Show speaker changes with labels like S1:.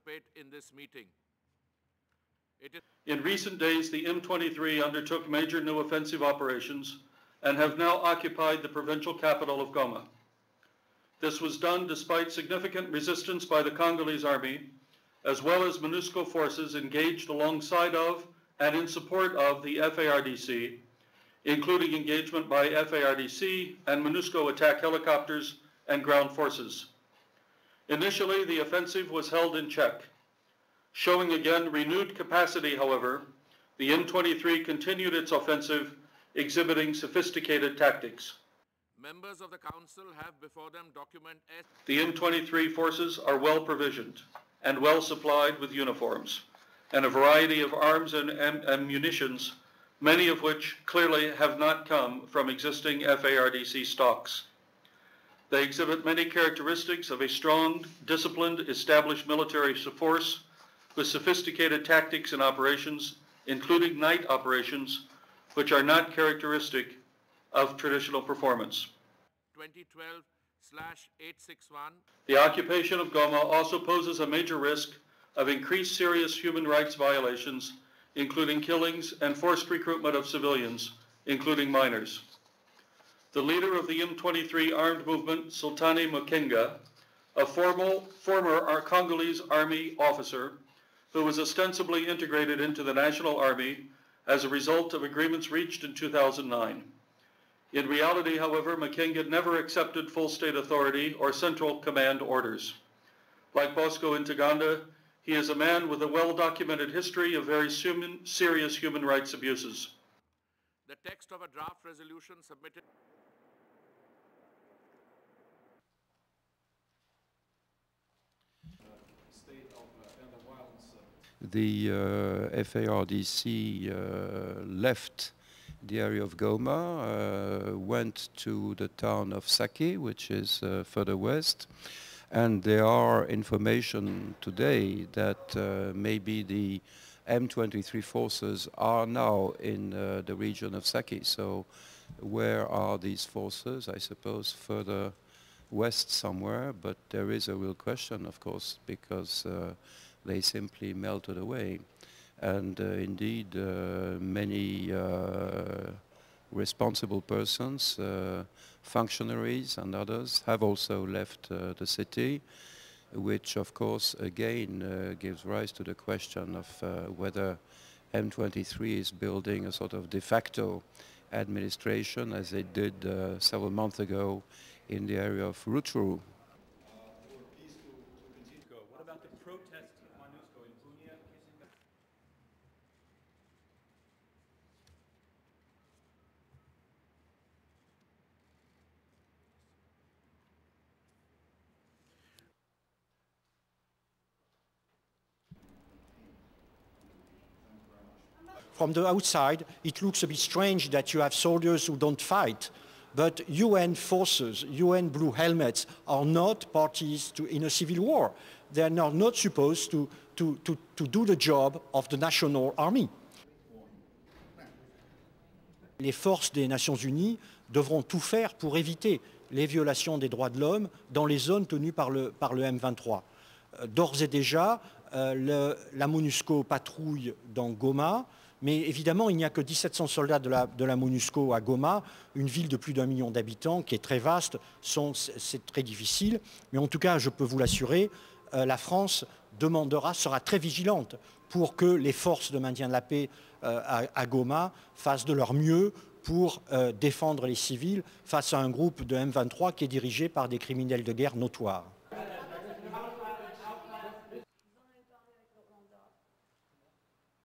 S1: participate in this meeting.
S2: In recent days, the M23 undertook major new offensive operations and have now occupied the provincial capital of Goma. This was done despite significant resistance by the Congolese army, as well as MONUSCO forces engaged alongside of and in support of the FARDC, including engagement by FARDC and MONUSCO attack helicopters and ground forces. Initially, the offensive was held in check. Showing again renewed capacity, however, the M23 continued its offensive, exhibiting sophisticated tactics.
S1: Members of the Council have before them document
S2: The M23 forces are well provisioned and well supplied with uniforms and a variety of arms and munitions, many of which clearly have not come from existing FARDC stocks. They exhibit many characteristics of a strong, disciplined, established military force with sophisticated tactics and operations, including night operations, which are not characteristic of traditional performance.
S1: 2012/861.
S2: The occupation of Goma also poses a major risk of increased serious human rights violations, including killings and forced recruitment of civilians, including minors. The leader of the M23 armed movement, Sultani Makenga, a former Congolese army officer who was ostensibly integrated into the National Army as a result of agreements reached in 2009. In reality, however, Makenga never accepted full state authority or central command orders. Like Bosco Ntaganda, he is a man with a well-documented history of very serious human rights abuses.
S1: The text of a draft resolution submitted.
S3: The FARDC left the area of Goma, went to the town of Sake, which is further west, and there are information today that maybe the M23 forces are now in the region of Sake. So where are these forces? I suppose further west somewhere, but there is a real question, of course, because they simply melted away. And indeed, many responsible persons, functionaries and others have also left the city, which of course again gives rise to the question of whether M23 is building a sort of de facto administration as they did several months ago in the area of Rutshuru.
S4: What about the protest of MONUSCO in Bunia?
S5: From the outside, it looks a bit strange that you have soldiers who don't fight, but UN forces, UN blue helmets, are not parties in a civil war. They are not supposed to do the job of the national army. Les forces des Nations Unies devront tout faire pour éviter les violations des droits de l'homme dans les zones tenues par le M23. D'ores et déjà, la MONUSCO patrouille dans Goma, mais évidemment, il n'y a que 1700 soldats de la MONUSCO à Goma, une ville de plus d'1 million d'habitants qui est très vaste, c'est très difficile. Mais en tout cas, je peux vous l'assurer, la France sera très vigilante pour que les forces de maintien de la paix à Goma fassent de leur mieux pour défendre les civils face à un groupe de M23 qui est dirigé par des criminels de guerre notoires.